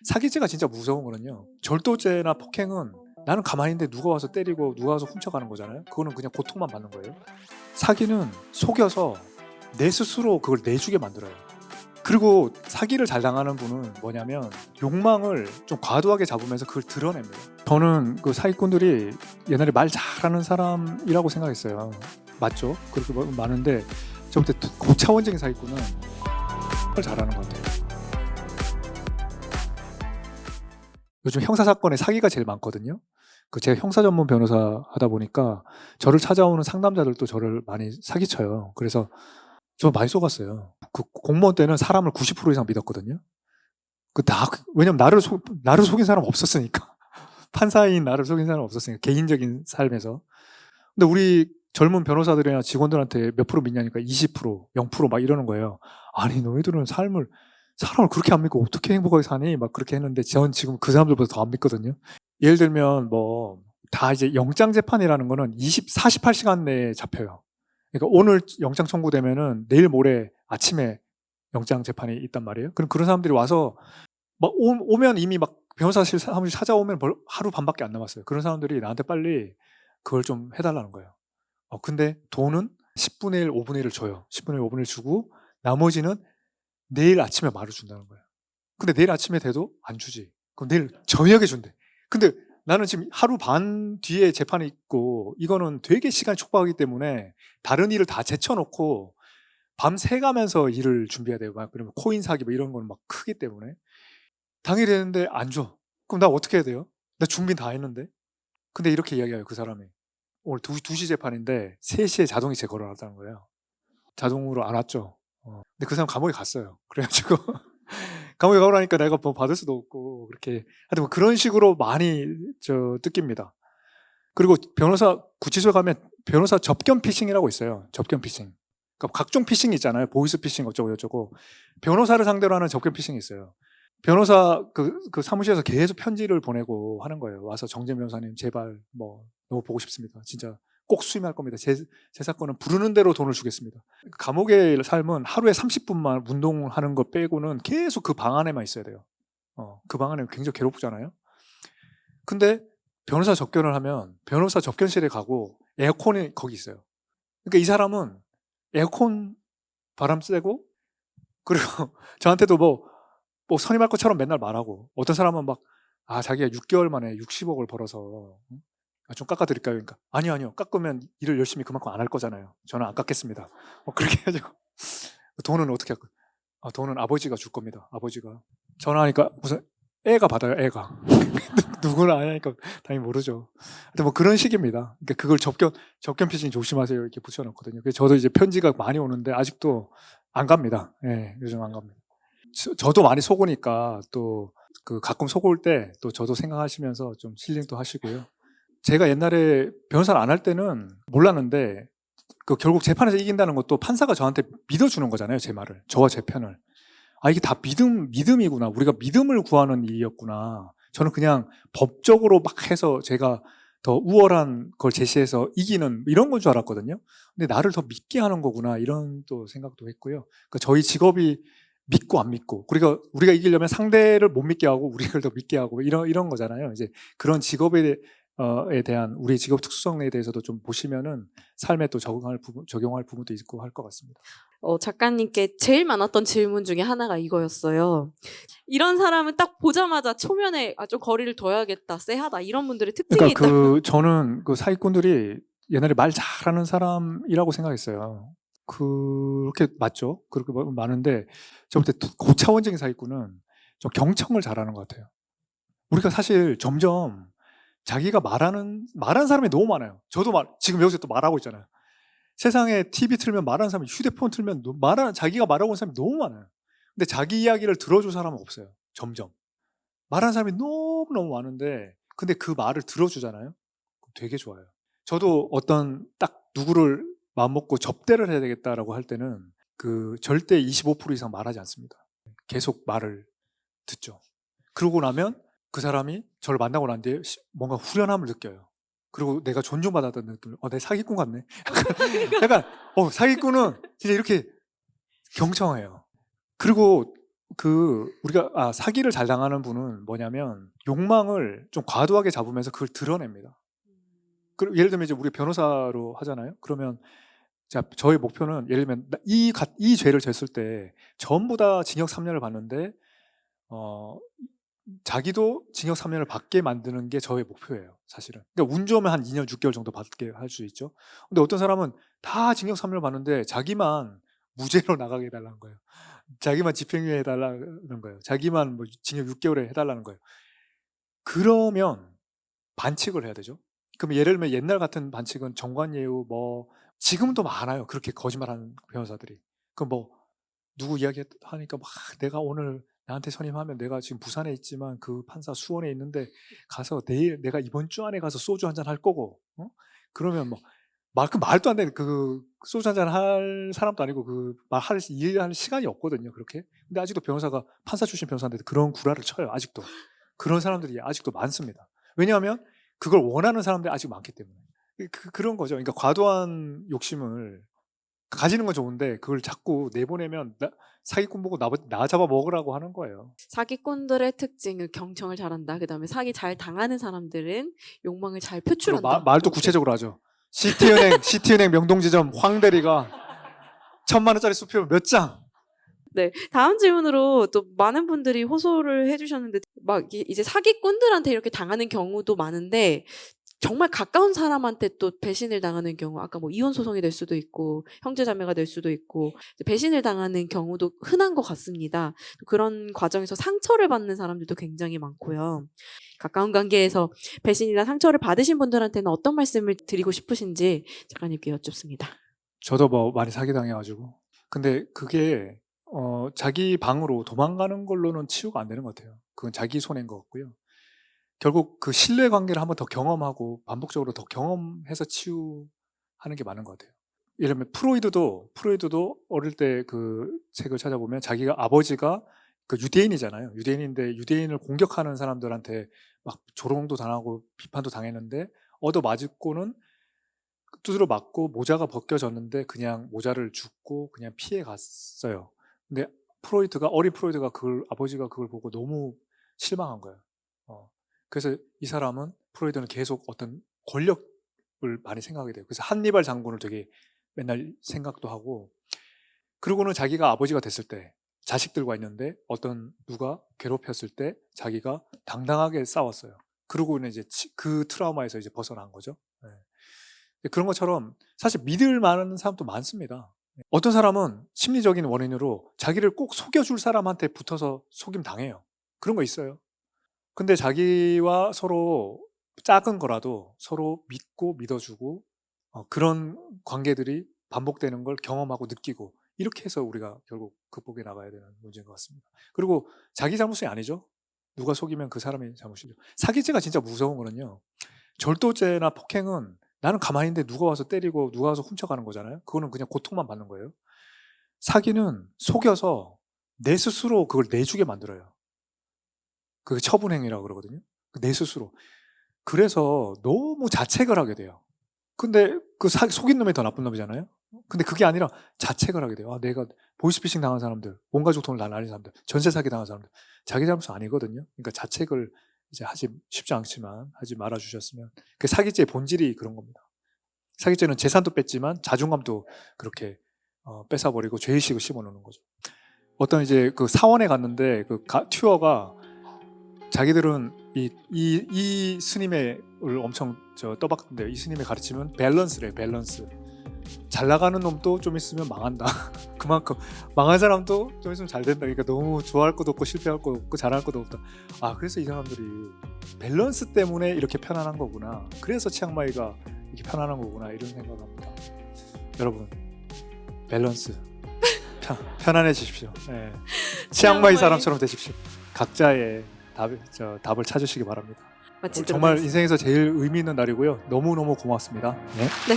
사기죄가 진짜 무서운 거는요. 절도죄나 폭행은 나는 가만히 있는데 누가 와서 때리고 누가 와서 훔쳐가는 거잖아요. 그거는 그냥 고통만 받는 거예요. 사기는 속여서 내 스스로 그걸 내주게 만들어요. 그리고 사기를 잘 당하는 분은 뭐냐면 욕망을 좀 과도하게 잡으면서 그걸 드러냅니다. 저는 그 사기꾼들이 옛날에 말 잘하는 사람이라고 생각했어요. 맞죠? 그렇게 많은데 저 볼 때 고차원적인 사기꾼은 말 잘하는 것 같아요. 요즘 형사사건에 사기가 제일 많거든요. 제가 형사 전문 변호사 하다 보니까 저를 찾아오는 상담자들도 저를 많이 사기쳐요. 그래서 저 많이 속았어요. 공무원 때는 사람을 90% 이상 믿었거든요. 왜냐면 나를 속인 사람 없었으니까. 판사인 나를 속인 사람 없었으니까. 개인적인 삶에서. 근데 우리 젊은 변호사들이나 직원들한테 몇 프로 믿냐니까 20%, 0% 이러는 거예요. 아니, 너희들은 사람을 그렇게 안 믿고 어떻게 행복하게 사니? 그렇게 했는데 전 지금 그 사람들보다 더 안 믿거든요. 예를 들면 다 이제 영장 재판이라는 거는 48시간 내에 잡혀요. 그러니까 오늘 영장 청구되면은 내일 모레 아침에 영장 재판이 있단 말이에요. 그럼 그런 사람들이 와서 오면 이미 변호사실 사무실 찾아오면 하루 반밖에 안 남았어요. 그런 사람들이 나한테 빨리 그걸 좀 해달라는 거예요. 근데 돈은 10분의 1, 5분의 1을 줘요. 10분의 1, 5분의 1 주고 나머지는 내일 아침에 말을 준다는 거예요. 근데 내일 아침에 돼도 안 주지. 그럼 내일 저녁에 준대. 근데 나는 지금 하루 반 뒤에 재판이 있고 이거는 되게 시간이 촉박하기 때문에 다른 일을 다 제쳐놓고 밤새 가면서 일을 준비해야 돼요. 그러면 코인 사기 이런 거는 크기 때문에. 당일이 됐는데 안 줘. 그럼 나 어떻게 해야 돼요? 나 준비 다 했는데. 근데 이렇게 이야기해요, 그 사람이. 오늘 2시 재판인데 3시에 자동이 제거를 하다는 거예요. 자동으로 안 왔죠. 근데 그 사람 감옥에 갔어요. 그래가지고 감옥에 가고 나니까 내가 받을 수도 없고 그렇게 하여튼 그런 식으로 많이 뜯깁니다. 그리고 구치소에 가면 변호사 접견 피싱이라고 있어요. 접견 피싱. 그러니까 각종 피싱이 있잖아요. 보이스 피싱 어쩌고 저쩌고. 변호사를 상대로 하는 접견 피싱이 있어요. 변호사 그 사무실에서 계속 편지를 보내고 하는 거예요. 와서 정재민 변호사님 제발 너무 보고 싶습니다. 진짜 꼭 수임할 겁니다. 제 사건은 부르는 대로 돈을 주겠습니다. 감옥의 삶은 하루에 30분만 운동하는 거 빼고는 계속 그 방 안에만 있어야 돼요. 그 방 안에 굉장히 괴롭잖아요. 근데 변호사 접견을 하면 변호사 접견실에 가고 에어컨이 거기 있어요. 그러니까 이 사람은 에어컨 바람 쐬고 그리고 저한테도 선임할 것처럼 맨날 말하고 어떤 사람은 자기가 6개월 만에 60억을 벌어서 좀 깎아드릴까요? 그러니까 아니요. 깎으면 일을 열심히 그만큼 안 할 거잖아요. 저는 안 깎겠습니다. 그렇게 해가지고 돈은 어떻게 할 거예요? 돈은 아버지가 줄 겁니다. 아버지가 전화하니까 무슨 애가 받아요. 애가 누구나 아냐니까 당연히 모르죠. 하여튼 그런 식입니다. 그러니까 그걸 접견 피싱 조심하세요 이렇게 붙여놨거든요. 그래서 저도 이제 편지가 많이 오는데 아직도 안 갑니다. 예, 요즘 안 갑니다. 저도 많이 속으니까 또 가끔 속을 때 또 저도 생각하시면서 좀 힐링도 하시고요. 제가 옛날에 변호사를 안 할 때는 몰랐는데 결국 재판에서 이긴다는 것도 판사가 저한테 믿어주는 거잖아요. 제 말을. 저와 제 편을. 이게 다 믿음이구나. 우리가 믿음을 구하는 일이었구나. 저는 그냥 법적으로 해서 제가 더 우월한 걸 제시해서 이기는 이런 건 줄 알았거든요. 근데 나를 더 믿게 하는 거구나. 이런 또 생각도 했고요. 그러니까 저희 직업이 믿고 안 믿고. 그러니까 우리가 이기려면 상대를 못 믿게 하고 우리를 더 믿게 하고 이런 거잖아요. 이제 그런 직업에 대한 우리 직업 특수성에 대해서도 좀 보시면은 삶에 또 적용할 부분도 있고 할 것 같습니다. 작가님께 제일 많았던 질문 중에 하나가 이거였어요. 이런 사람은 딱 보자마자 초면에 좀 거리를 둬야겠다, 쎄하다 이런 분들의 특징이 그러니까 있다고. 저는 사기꾼들이 옛날에 말 잘하는 사람이라고 생각했어요. 그렇게 맞죠? 그렇게 많은데 저 볼 때 고차원적인 사기꾼은 좀 경청을 잘하는 것 같아요. 우리가 사실 점점 자기가 말하는 사람이 너무 많아요. 저도 지금 여기서 또 말하고 있잖아요. 세상에 TV 틀면 말하는 사람이 휴대폰 틀면 자기가 말하고 있는 사람이 너무 많아요. 근데 자기 이야기를 들어줄 사람은 없어요. 점점. 말하는 사람이 너무너무 많은데 근데 그 말을 들어주잖아요. 그럼 되게 좋아요. 저도 어떤 딱 누구를 마음먹고 접대를 해야 되겠다라고 할 때는 절대 25% 이상 말하지 않습니다. 계속 말을 듣죠. 그러고 나면 그 사람이 저를 만나고 난 뒤에 뭔가 후련함을 느껴요. 그리고 내가 존중받았다는 느낌. 내 사기꾼 같네. 약간 사기꾼은 진짜 이렇게 경청해요. 그리고 우리가 사기를 잘 당하는 분은 뭐냐면 욕망을 좀 과도하게 잡으면서 그걸 드러냅니다. 예를 들면 이제 우리 변호사로 하잖아요. 그러면 자, 저의 목표는 예를 들면 이 죄를 졌을 때 전부 다 징역 3년을 받는데 자기도 징역 3년을 받게 만드는 게 저의 목표예요, 사실은. 그러니까 운 좋으면 한 2년 6개월 정도 받게 할 수 있죠. 근데 어떤 사람은 다 징역 3년을 받는데 자기만 무죄로 나가게 해달라는 거예요. 자기만 집행유예 해달라는 거예요. 자기만 뭐 징역 6개월에 해달라는 거예요. 그러면 반칙을 해야 되죠. 그럼 예를 들면 옛날 같은 반칙은 정관예우 뭐 지금도 많아요. 그렇게 거짓말하는 변호사들이. 뭐 누구 이야기하니까 막 내가 오늘 나한테 선임하면 내가 지금 부산에 있지만 그 판사 수원에 있는데 가서 내일 내가 이번 주 안에 가서 소주 한잔 할 거고 그러면 말도 안 되는 그 소주 한잔 할 사람도 아니고 그 일할 시간이 없거든요. 그렇게. 근데 아직도 변호사가 판사 출신 변호사인데 그런 구라를 쳐요. 아직도. 그런 사람들이 아직도 많습니다. 왜냐하면 그걸 원하는 사람들이 아직 많기 때문에. 그런 거죠. 그러니까 과도한 욕심을 가지는 건 좋은데 그걸 자꾸 내보내면 사기꾼 보고 나 잡아 먹으라고 하는 거예요. 사기꾼들의 특징은 경청을 잘한다. 그다음에 사기 잘 당하는 사람들은 욕망을 잘 그리고 표출한다. 말도 구체적으로 하죠. 시티은행 명동지점 황 대리가 1,000만 원짜리 수표 몇 장? 네, 다음 질문으로 또 많은 분들이 호소를 해주셨는데 막 이제 사기꾼들한테 이렇게 당하는 경우도 많은데 정말 가까운 사람한테 또 배신을 당하는 경우, 아까 뭐 이혼 소송이 될 수도 있고 형제자매가 될 수도 있고 배신을 당하는 경우도 흔한 것 같습니다. 그런 과정에서 상처를 받는 사람들도 굉장히 많고요. 가까운 관계에서 배신이나 상처를 받으신 분들한테는 어떤 말씀을 드리고 싶으신지 작가님께 여쭙습니다. 저도 뭐 많이 사기당해가지고. 근데 그게 자기 방으로 도망가는 걸로는 치유가 안 되는 것 같아요. 그건 자기 손해인 것 같고요. 결국 그 신뢰 관계를 한번 더 경험하고 반복적으로 더 경험해서 치유하는 게 맞는 것 같아요. 예를 들면 프로이드도 어릴 때 그 책을 찾아보면 자기가 아버지가 그 유대인이잖아요. 유대인인데 유대인을 공격하는 사람들한테 막 조롱도 당하고 비판도 당했는데 얻어 맞고는 두드려 맞고 모자가 벗겨졌는데 그냥 모자를 줍고 그냥 피해 갔어요. 근데 어린 프로이드가 아버지가 그걸 보고 너무 실망한 거예요. 그래서 이 사람은 프로이드는 계속 어떤 권력을 많이 생각하게 돼요. 그래서 한니발 장군을 되게 맨날 생각도 하고, 그리고는 자기가 아버지가 됐을 때 자식들과 있는데 누가 괴롭혔을 때 자기가 당당하게 싸웠어요. 그러고는 이제 그 트라우마에서 이제 벗어난 거죠. 네. 그런 것처럼 사실 믿을 만한 사람도 많습니다. 어떤 사람은 심리적인 원인으로 자기를 꼭 속여줄 사람한테 붙어서 속임 당해요. 그런 거 있어요. 근데 자기와 서로 작은 거라도 서로 믿고 믿어주고 그런 관계들이 반복되는 걸 경험하고 느끼고 이렇게 해서 우리가 결국 극복해 나가야 되는 문제인 것 같습니다. 그리고 자기 잘못이 아니죠. 누가 속이면 그 사람의 잘못이죠. 사기죄가 진짜 무서운 거는요. 절도죄나 폭행은 나는 가만히 있는데 누가 와서 때리고 누가 와서 훔쳐가는 거잖아요. 그거는 그냥 고통만 받는 거예요. 사기는 속여서 내 스스로 그걸 내주게 만들어요. 그게 처분행위라고 그러거든요. 내 스스로. 그래서 너무 자책을 하게 돼요. 근데 속인 놈이 더 나쁜 놈이잖아요. 근데 그게 아니라 자책을 하게 돼요. 내가 보이스피싱 당한 사람들, 온 가족 돈을 날린 사람들, 전세 사기 당한 사람들, 자기 잘못은 아니거든요. 그러니까 자책을 이제 하지 쉽지 않지만 하지 말아 주셨으면. 그 사기죄의 본질이 그런 겁니다. 사기죄는 재산도 뺐지만 자존감도 그렇게 뺏어버리고 죄의식을 심어놓는 거죠. 어떤 이제 그 사원에 갔는데 튜어가 자기들은 이 스님을 엄청 떠박는데 이 스님의 가르침은 밸런스래. 밸런스. 잘 나가는 놈도 좀 있으면 망한다. 그만큼 망한 사람도 좀 있으면 잘 된다. 그러니까 너무 좋아할 것도 없고 실패할 것도 없고 잘할 것도 없다. 그래서 이 사람들이 밸런스 때문에 이렇게 편안한 거구나. 그래서 치앙마이가 이렇게 편안한 거구나 이런 생각합니다. 여러분 밸런스 편안해지십시오. 네. 치앙마이 사람처럼 되십시오. 각자의 답을 찾으시기 바랍니다. 정말 인생에서 제일 의미 있는 날이고요. 너무너무 고맙습니다. 네. 네.